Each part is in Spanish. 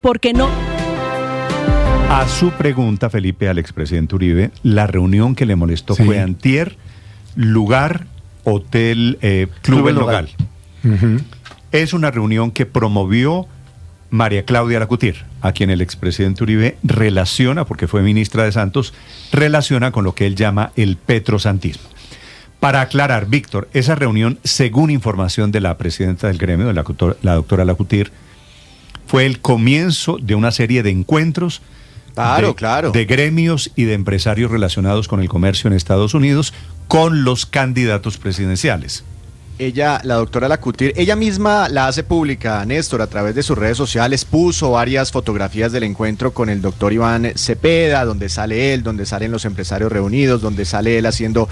porque no. A su pregunta, Felipe, al expresidente Uribe, la reunión que le molestó fue antier, lugar, hotel, Club El Nogal. Es una reunión que promovió María Claudia Lacutir, a quien el expresidente Uribe relaciona, porque fue ministra de Santos, relaciona con lo que él llama el petrosantismo. Para aclarar, Víctor, esa reunión, según información de la presidenta del gremio, de la doctora Lacutir, fue el comienzo de una serie de encuentros de gremios y de empresarios relacionados con el comercio en Estados Unidos con los candidatos presidenciales. Ella, la doctora Lacutir, ella misma la hace pública, Néstor, a través de sus redes sociales, puso varias fotografías del encuentro con el doctor Iván Cepeda, donde sale él, donde salen los empresarios reunidos, donde sale él haciendo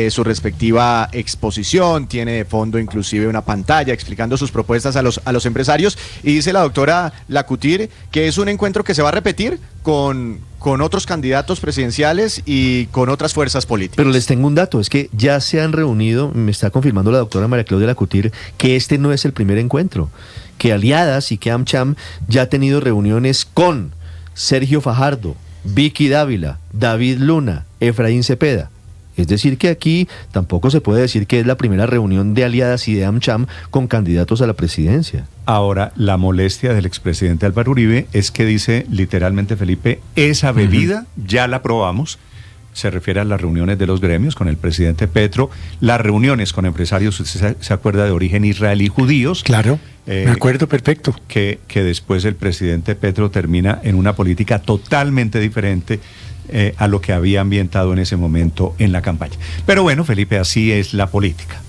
su respectiva exposición, tiene de fondo inclusive una pantalla explicando sus propuestas a los empresarios, y dice la doctora Lacutir que es un encuentro que se va a repetir con otros candidatos presidenciales y con otras fuerzas políticas. Pero les tengo un dato, es que ya se han reunido, me está confirmando la doctora María Claudia Lacutir, que este no es el primer encuentro, que Aliadas y que AmCham ya ha tenido reuniones con Sergio Fajardo, Vicky Dávila, David Luna, Efraín Cepeda. Es decir, que aquí tampoco se puede decir que es la primera reunión de Aliadas y de AmCham con candidatos a la presidencia. Ahora, la molestia del expresidente Álvaro Uribe es que dice literalmente, Felipe, esa bebida ya la probamos. Se refiere a las reuniones de los gremios con el presidente Petro, las reuniones con empresarios, usted se acuerda, de origen israelí judíos. Claro, me acuerdo perfecto. Que después el presidente Petro termina en una política totalmente diferente a lo que había ambientado en ese momento en la campaña. Pero bueno, Felipe, así es la política.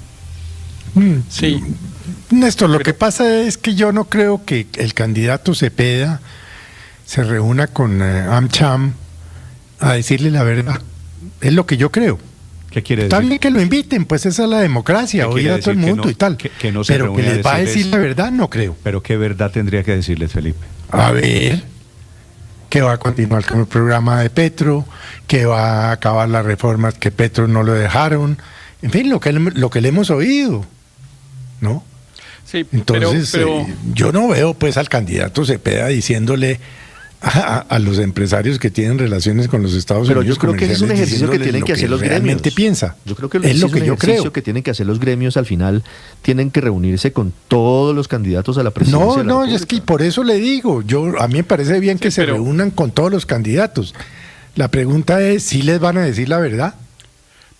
Sí. Néstor, lo que pasa es que yo no creo que el candidato Cepeda se reúna con AmCham a decirle la verdad. Es lo que yo creo. ¿Qué quiere decir? Está bien que lo inviten, pues esa es la democracia, oír a todo el mundo y tal. Que no se pero que les va a decir la verdad, no creo. Pero ¿qué verdad tendría que decirles, Felipe? A ver, que va a continuar con el programa de Petro, que va a acabar las reformas que Petro no lo dejaron, en fin, lo que le hemos oído, ¿no? Sí, entonces pero yo no veo pues al candidato Cepeda diciéndole a los empresarios que tienen relaciones con los Estados Unidos. Pero yo creo que ese es un ejercicio que tienen que hacer los gremios. Realmente piensa. Yo creo que es lo que yo creo que tienen que hacer los gremios. Al final tienen que reunirse con todos los candidatos a la presidencia. No, es que por eso le digo, a mí me parece bien que se reúnan con todos los candidatos. La pregunta es si les van a decir la verdad.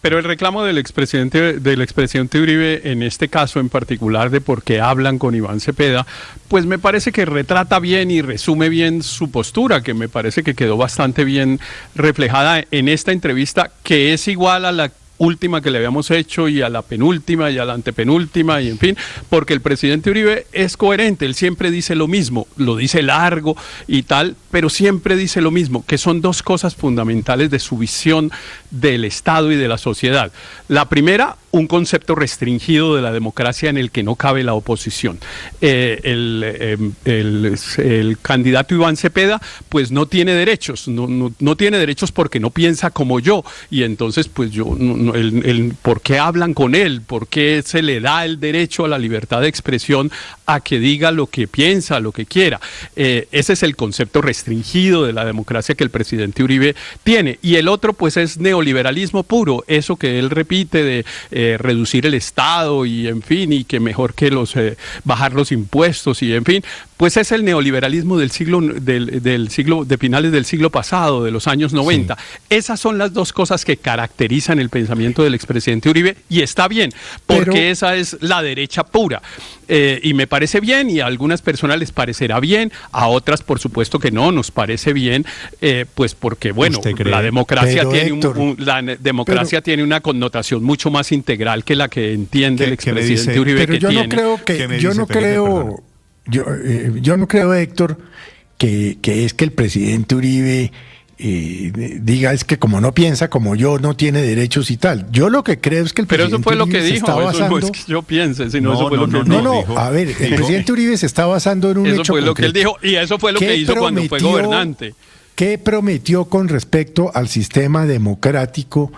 Pero el reclamo del expresidente Uribe, en este caso en particular, de por qué hablan con Iván Cepeda, pues me parece que retrata bien y resume bien su postura, que me parece que quedó bastante bien reflejada en esta entrevista, que es igual a la última que le habíamos hecho y a la penúltima y a la antepenúltima y en fin, porque el presidente Uribe es coherente, él siempre dice lo mismo, lo dice largo y tal, pero siempre dice lo mismo, que son dos cosas fundamentales de su visión del Estado y de la sociedad. La primera, un concepto restringido de la democracia en el que no cabe la oposición. El candidato Iván Cepeda pues no tiene derechos, no tiene derechos porque no piensa como yo, y entonces pues ¿por qué hablan con él? ¿Por qué se le da el derecho a la libertad de expresión a que diga lo que piensa, lo que quiera? Ese es el concepto restringido de la democracia que el presidente Uribe tiene. Y el otro pues es neoliberalismo puro, eso que él repite de reducir el Estado y en fin, y que mejor que bajar los impuestos y en fin, pues es el neoliberalismo del siglo de finales del siglo pasado, de los años 90. Sí. Esas son las dos cosas que caracterizan el pensamiento del expresidente Uribe, y está bien, porque esa es la derecha pura. Y me parece bien, y a algunas personas les parecerá bien, a otras por supuesto que no nos parece bien, pues porque bueno, la democracia tiene una connotación mucho más integral que la que entiende el expresidente Uribe. Pero yo no creo, Héctor, que es que el presidente Uribe diga es que como no piensa como yo, no tiene derechos y tal. Yo lo que creo es que el presidente Uribe... Pero eso fue lo que dijo, eso no es que yo piense, sino eso fue lo que él dijo. No, a ver, el presidente Uribe se está basando en un hecho concreto. Eso fue lo que él dijo, y eso fue lo que hizo cuando fue gobernante. ¿Qué prometió con respecto al sistema democrático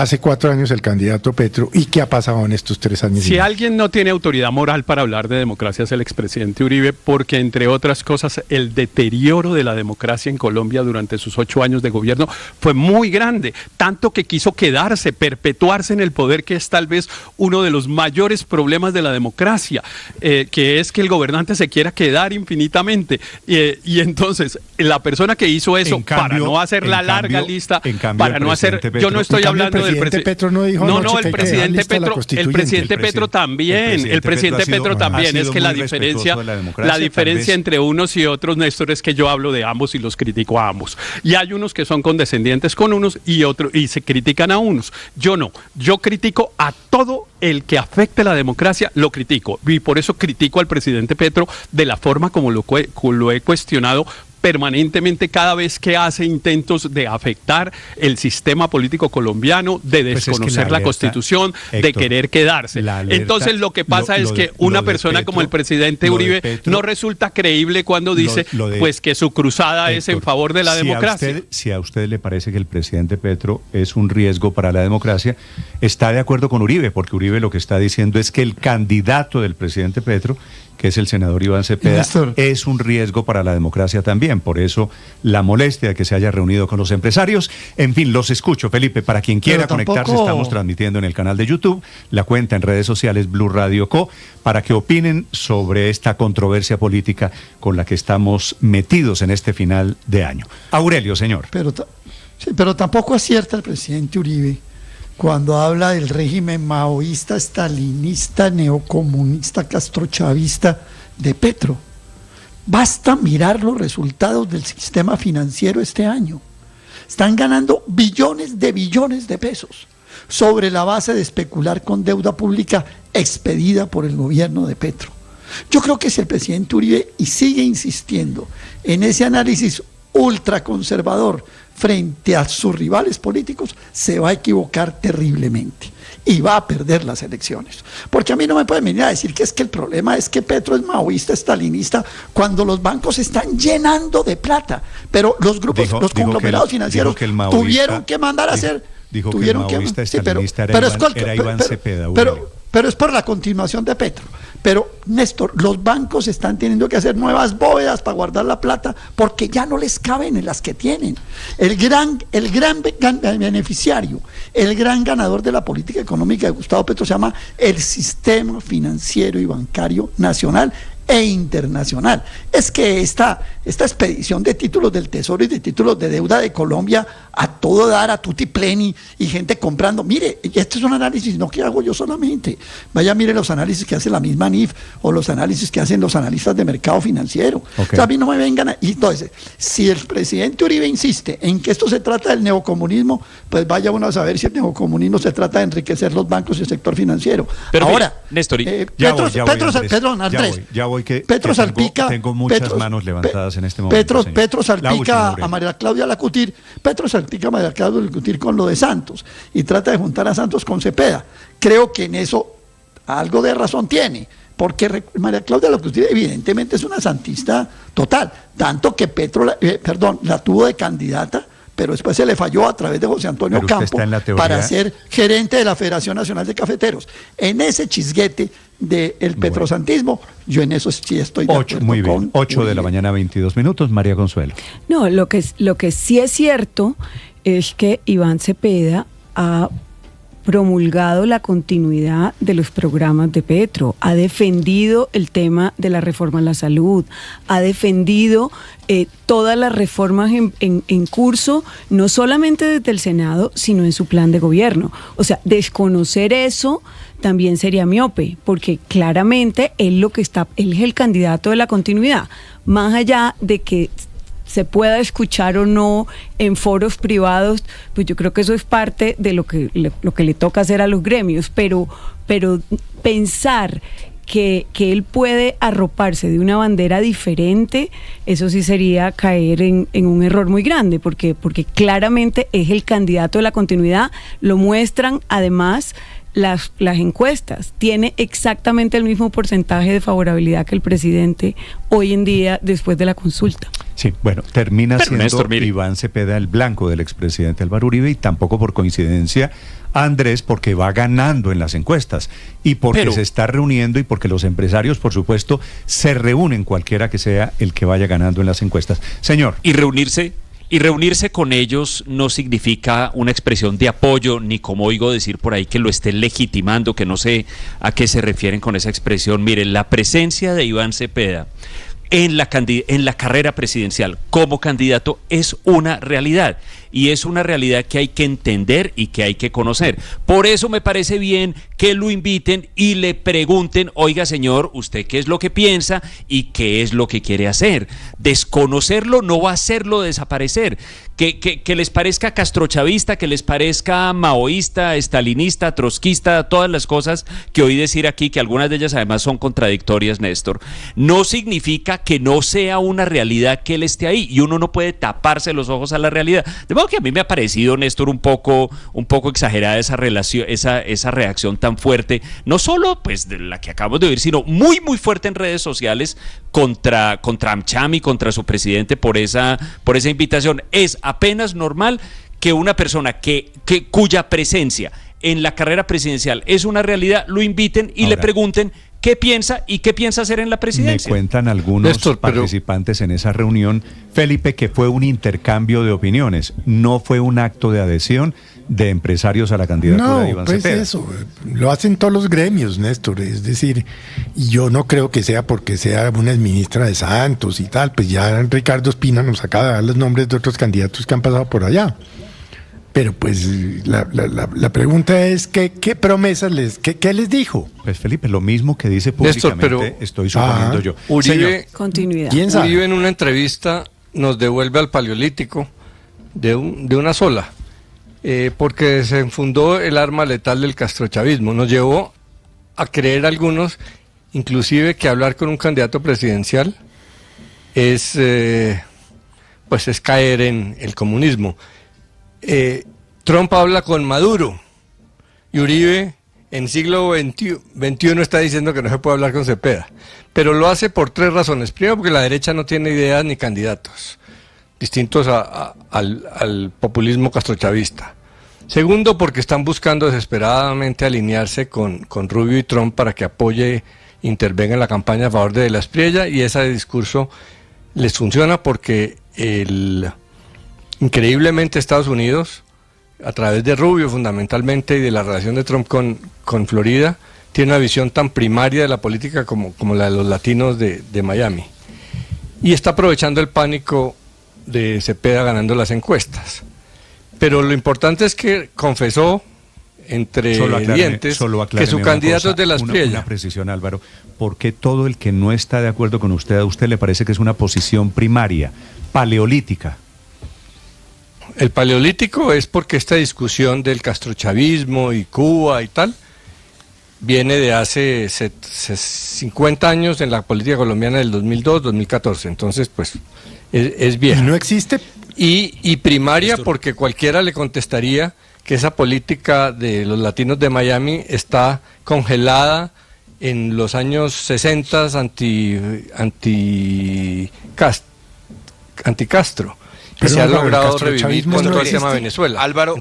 hace 4 años el candidato Petro y qué ha pasado en estos 3 años. Si alguien no tiene autoridad moral para hablar de democracia es el expresidente Uribe, porque entre otras cosas el deterioro de la democracia en Colombia durante sus 8 años de gobierno fue muy grande, tanto que quiso quedarse, perpetuarse en el poder, que es tal vez uno de los mayores problemas de la democracia, que es que el gobernante se quiera quedar infinitamente. Y entonces la persona que hizo eso, para no hacer la larga lista, para no hacer, yo no estoy hablando del presidente Petro, no dijo no, el presidente Petro también, el presidente Petro también, es que la diferencia entre unos y otros, Néstor, es que yo hablo de ambos y los critico a ambos, y hay unos que son condescendientes con unos y otros y se critican a unos. Yo no, yo critico a todo el que afecte la democracia, lo critico, y por eso critico al presidente Petro de la forma como lo he cuestionado permanentemente cada vez que hace intentos de afectar el sistema político colombiano, de desconocer la Constitución, Héctor, de querer quedarse. Entonces lo que pasa es que una persona como el presidente Uribe no resulta creíble cuando dice pues que su cruzada Héctor, es en favor de la democracia. Si a usted le parece que el presidente Petro es un riesgo para la democracia, está de acuerdo con Uribe, porque Uribe lo que está diciendo es que el candidato del presidente Petro, que es el senador Iván Cepeda, es un riesgo para la democracia también. Por eso la molestia de que se haya reunido con los empresarios. En fin, los escucho, Felipe. Para quien quiera conectarse, estamos transmitiendo en el canal de YouTube, la cuenta en redes sociales Blue Radio Co, para que opinen sobre esta controversia política con la que estamos metidos en este final de año. Aurelio, señor. Pero tampoco acierta el presidente Uribe cuando habla del régimen maoísta, estalinista, neocomunista, castrochavista de Petro. Basta mirar los resultados del sistema financiero este año. Están ganando billones de pesos sobre la base de especular con deuda pública expedida por el gobierno de Petro. Yo creo que si el presidente Uribe sigue insistiendo en ese análisis ultraconservador frente a sus rivales políticos, se va a equivocar terriblemente y va a perder las elecciones. Porque a mí no me pueden venir a decir que es que el problema es que Petro es maoísta, estalinista, cuando los bancos están llenando de plata. Pero los grupos, los conglomerados financieros tuvieron que mandar a hacer... Dijo que el maoísta estalinista era Iván Cepeda. Pero es por la continuación de Petro. Pero, Néstor, los bancos están teniendo que hacer nuevas bóvedas para guardar la plata porque ya no les caben en las que tienen. El gran beneficiario, el gran ganador de la política económica de Gustavo Petro se llama el sistema financiero y bancario nacional e internacional. Es que esta expedición de títulos del Tesoro y de títulos de deuda de Colombia a todo dar, a tutti pleni, y gente comprando, mire, este es un análisis no que hago yo solamente, vaya mire los análisis que hace la misma NIF o los análisis que hacen los analistas de mercado financiero. O sea, a mí no me vengan y entonces, si el presidente Uribe insiste en que esto se trata del neocomunismo, pues vaya uno a saber si el neocomunismo se trata de enriquecer los bancos y el sector financiero. Pero ahora, Néstor, Petro salpica. Tengo muchas manos levantadas en este momento. Petro salpica a María Claudia Lacutir. Petro salpica a María Claudia Lacutir con lo de Santos y trata de juntar a Santos con Cepeda. Creo que en eso algo de razón tiene, porque María Claudia Lacutir evidentemente es una santista total, tanto que Petro la tuvo de candidata, pero después se le falló a través de José Antonio Campo para ser gerente de la Federación Nacional de Cafeteros. En ese chisguete del petrosantismo, yo en eso sí estoy de acuerdo. Muy bien, 8 de la mañana, 22 minutos, María Consuelo. No, lo que sí es cierto es que Iván Cepeda ha promulgado la continuidad de los programas de Petro, ha defendido el tema de la reforma a la salud, ha defendido todas las reformas en curso, no solamente desde el Senado, sino en su plan de gobierno. O sea, desconocer eso también sería miope, porque claramente él es el candidato de la continuidad, más allá de que se pueda escuchar o no en foros privados, pues yo creo que eso es parte de lo que le toca hacer a los gremios, pero pensar que él puede arroparse de una bandera diferente, eso sí sería caer en un error muy grande, porque claramente es el candidato de la continuidad, lo muestran además las encuestas. Tiene exactamente el mismo porcentaje de favorabilidad que el presidente hoy en día después de la consulta. Sí, bueno, termina Pero, siendo Néstor, mire. Iván Cepeda el blanco del expresidente Álvaro Uribe, y tampoco por coincidencia Andrés, porque va ganando en las encuestas y porque Pero- se está reuniendo y porque los empresarios, por supuesto, se reúnen cualquiera que sea el que vaya ganando en las encuestas. Señor. Y reunirse con ellos no significa una expresión de apoyo, ni como oigo decir por ahí que lo estén legitimando, que no sé a qué se refieren con esa expresión. Miren, la presencia de Iván Cepeda en la carrera presidencial como candidato es una realidad, y es una realidad que hay que entender y que hay que conocer. Por eso me parece bien que lo inviten y le pregunten: oiga, señor, ¿usted qué es lo que piensa y qué es lo que quiere hacer? Desconocerlo no va a hacerlo desaparecer. Que les parezca castrochavista, que les parezca maoísta, estalinista, trotskista, todas las cosas que oí decir aquí, que algunas de ellas además son contradictorias, Néstor, no significa que no sea una realidad que él esté ahí, y uno no puede taparse los ojos a la realidad. De modo que a mí me ha parecido, Néstor, un poco exagerada esa relación, esa reacción tan fuerte, no solo pues de la que acabamos de oír, sino muy muy fuerte en redes sociales contra AmCham y contra su presidente por esa invitación. Es apenas normal que una persona cuya presencia en la carrera presidencial es una realidad, lo inviten y le pregunten qué piensa y qué piensa hacer en la presidencia. Me cuentan algunos Néstor, pero- participantes en esa reunión, Felipe, que fue un intercambio de opiniones, no fue un acto de adhesión de empresarios a la candidatura de Iván pues Cepeda. eso, lo hacen todos los gremios, Néstor, es decir, y yo no creo que sea porque sea una ministra de Santos y tal, pues ya Ricardo Espina nos acaba de dar los nombres de otros candidatos que han pasado por allá. Pero pues la pregunta es, ¿qué promesas qué les dijo? Pues Felipe, lo mismo que dice Néstor, públicamente, pero- estoy suponiendo Ah, yo. Uribe, Señor, Continuidad. ¿Quién sabe? Uribe en una entrevista nos devuelve al paleolítico de una sola, porque desenfundó el arma letal del castrochavismo. Nos llevó a creer algunos, inclusive, que hablar con un candidato presidencial es caer en el comunismo. Trump habla con Maduro y Uribe en siglo XXI está diciendo que no se puede hablar con Cepeda, pero lo hace por tres razones. Primero, porque la derecha no tiene ideas ni candidatos distintos al populismo castrochavista. Segundo, porque están buscando desesperadamente alinearse con Rubio y Trump para que intervenga en la campaña a favor de la Espriella, y ese discurso les funciona porque increíblemente Estados Unidos, a través de Rubio fundamentalmente y de la relación de Trump con Florida, tiene una visión tan primaria de la política como la de los latinos de Miami. Y está aprovechando el pánico de Cepeda ganando las encuestas. Pero lo importante es que confesó entre dientes que su candidato es de la Espriella. Una precisión, Álvaro. ¿Por qué todo el que no está de acuerdo con usted, a usted le parece que es una posición primaria, paleolítica? El paleolítico es porque esta discusión del castrochavismo y Cuba y tal viene de hace 50 años en la política colombiana, del 2002-2014. Entonces, pues, es vieja. ¿Y no existe? Y primaria porque cualquiera le contestaría que esa política de los latinos de Miami está congelada en los años 60 anti-Castro, que Pero se ha Álvaro, el logrado revivir castrochavismo con no todo el tema existe. Venezuela. Álvaro,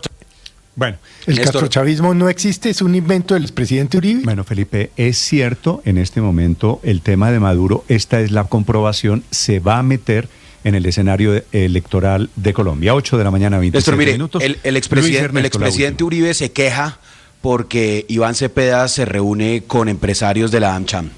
Bueno, ¿El Néstor. castrochavismo no existe? ¿Es un invento del expresidente Uribe? bueno, Felipe, es cierto en este momento el tema de Maduro, esta es la comprobación, se va a meter en el escenario electoral de Colombia. 8 de la mañana, 27 Néstor, mire, minutos. el Luis expresidente Ernesto, la última. Uribe se queja porque Iván Cepeda se reúne con empresarios de la AmCham.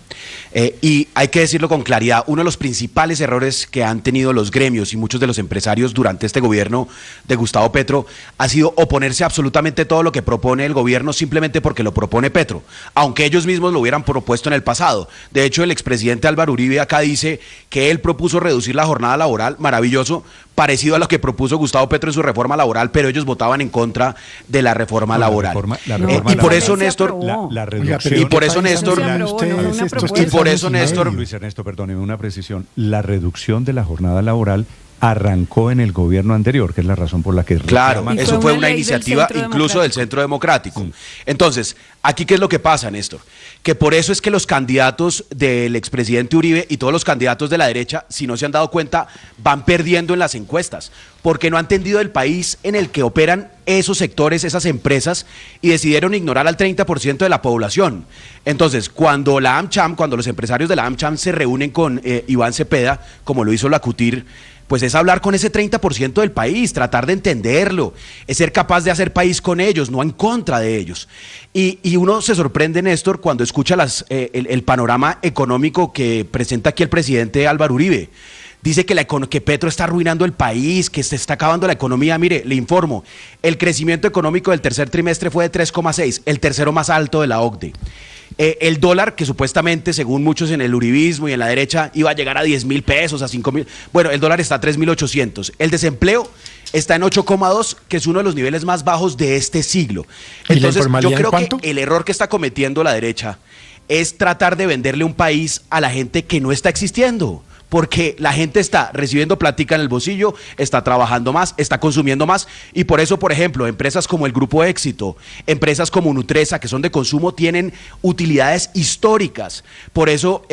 Y hay que decirlo con claridad, uno de los principales errores que han tenido los gremios y muchos de los empresarios durante este gobierno de Gustavo Petro ha sido oponerse a absolutamente todo lo que propone el gobierno simplemente porque lo propone Petro, aunque ellos mismos lo hubieran propuesto en el pasado. De hecho, el expresidente Álvaro Uribe acá dice que él propuso reducir la jornada laboral, maravilloso, parecido a lo que propuso Gustavo Petro en su reforma laboral, pero ellos votaban en contra de la reforma No, laboral. la No, reforma y por eso, laboral, Néstor, la Oiga, reducción... pero y por ¿qué eso, país Néstor, hablan no, ustedes una estos propuesta. Y por eso, años y Néstor, medio? Luis Ernesto, perdóneme una precisión. La reducción de la jornada laboral arrancó en el gobierno anterior, que es la razón por la que Claro, reclama. eso fue una iniciativa incluso del Centro Democrático. Sí. Entonces, aquí ¿qué es lo que pasa, Néstor? Que por eso es que los candidatos del expresidente Uribe y todos los candidatos de la derecha, si no se han dado cuenta, van perdiendo en las encuestas, porque no han entendido el país en el que operan esos sectores, esas empresas, y decidieron ignorar al 30% de la población. Entonces, cuando los empresarios de la AmCham se reúnen con Iván Cepeda, como lo hizo la CUTIR, pues es hablar con ese 30% del país, tratar de entenderlo, es ser capaz de hacer país con ellos, no en contra de ellos. Y uno se sorprende, Néstor, cuando escucha el panorama económico que presenta aquí el presidente Álvaro Uribe. Dice que Petro está arruinando el país, que se está acabando la economía. Mire, le informo, el crecimiento económico del tercer trimestre fue de 3,6, el tercero más alto de la OCDE. El dólar, que supuestamente, según muchos en el uribismo y en la derecha, iba a llegar a 10.000 pesos, a 5.000. Bueno, el dólar está a 3.800. El desempleo está en 8,2, que es uno de los niveles más bajos de este siglo. Entonces, yo creo que el error que está cometiendo la derecha es tratar de venderle un país a la gente que no está existiendo. Porque la gente está recibiendo plática en el bolsillo, está trabajando más, está consumiendo más, y por eso, por ejemplo, empresas como el Grupo Éxito, empresas como Nutresa, que son de consumo, tienen utilidades históricas. Por eso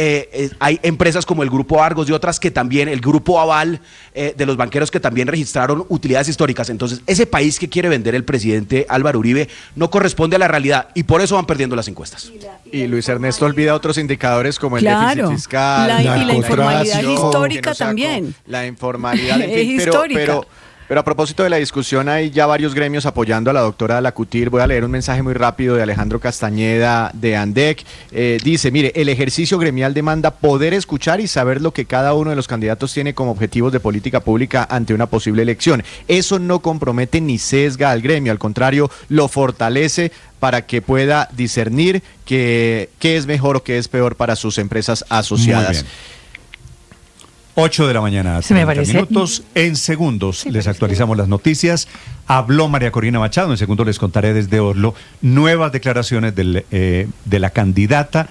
hay empresas como el Grupo Argos y otras que también, el Grupo Aval de los banqueros, que también registraron utilidades históricas. Entonces, ese país que quiere vender el presidente Álvaro Uribe no corresponde a la realidad, y por eso van perdiendo las encuestas. Y Luis Ernesto olvida otros indicadores como el déficit fiscal, y la informalidad histórica también. La informalidad, en fin, pero a propósito de la discusión, hay ya varios gremios apoyando a la doctora Lacutir. Voy a leer un mensaje muy rápido de Alejandro Castañeda de ANDEC. Dice, mire, el ejercicio gremial demanda poder escuchar y saber lo que cada uno de los candidatos tiene como objetivos de política pública ante una posible elección. Eso no compromete ni sesga al gremio, al contrario, lo fortalece para que pueda discernir qué es mejor o qué es peor para sus empresas asociadas. 8 de la mañana, 30 minutos. En segundos les actualizamos las noticias. Habló María Corina Machado, en segundos les contaré desde Oslo nuevas declaraciones de la candidata,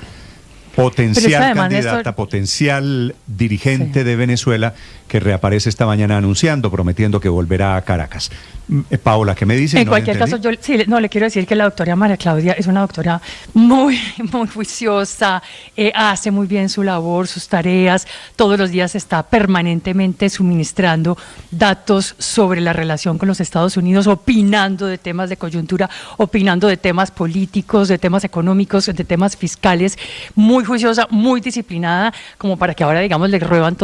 potencial dirigente de Venezuela, que reaparece esta mañana anunciando, prometiendo que volverá a Caracas. Paola, ¿qué me dice? En cualquier caso, yo le quiero decir que la doctora María Claudia es una doctora muy, muy juiciosa, hace muy bien su labor, sus tareas, todos los días está permanentemente suministrando datos sobre la relación con los Estados Unidos, opinando de temas de coyuntura, opinando de temas políticos, de temas económicos, de temas fiscales, muy juiciosa, muy disciplinada, como para que ahora, digamos, le rueden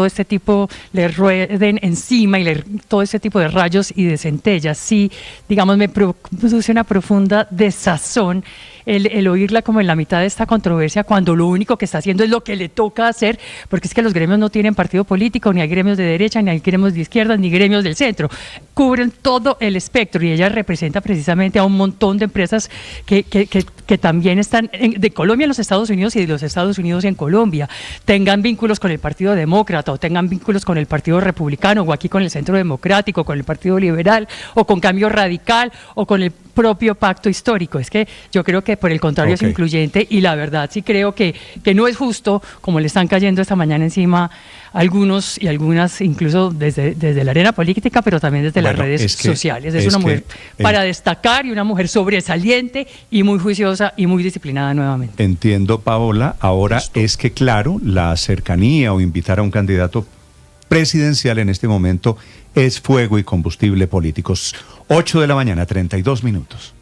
encima y todo este tipo de rayos y de centellas. Sí, digamos, me produce una profunda desazón el oírla como en la mitad de esta controversia, cuando lo único que está haciendo es lo que le toca hacer, porque es que los gremios no tienen partido político, ni hay gremios de derecha, ni hay gremios de izquierda, ni gremios del centro, cubren todo el espectro, y ella representa precisamente a un montón de empresas que también están de Colombia en los Estados Unidos y de los Estados Unidos en Colombia, tengan vínculos con el Partido Demócrata o tengan vínculos con el Partido Republicano o aquí con el Centro Democrático, con el Partido Liberal o con Cambio Radical o con el propio pacto histórico. Es que yo creo que por el contrario es incluyente, y la verdad sí creo que no es justo como le están cayendo esta mañana encima algunos y algunas, incluso desde la arena política, pero también desde las redes sociales. Es una mujer para destacar, y una mujer sobresaliente y muy juiciosa y muy disciplinada nuevamente. Entiendo, Paola. Ahora es que, claro, la cercanía o invitar a un candidato presidencial en este momento es fuego y combustible políticos. 8 de la mañana, 32 minutos.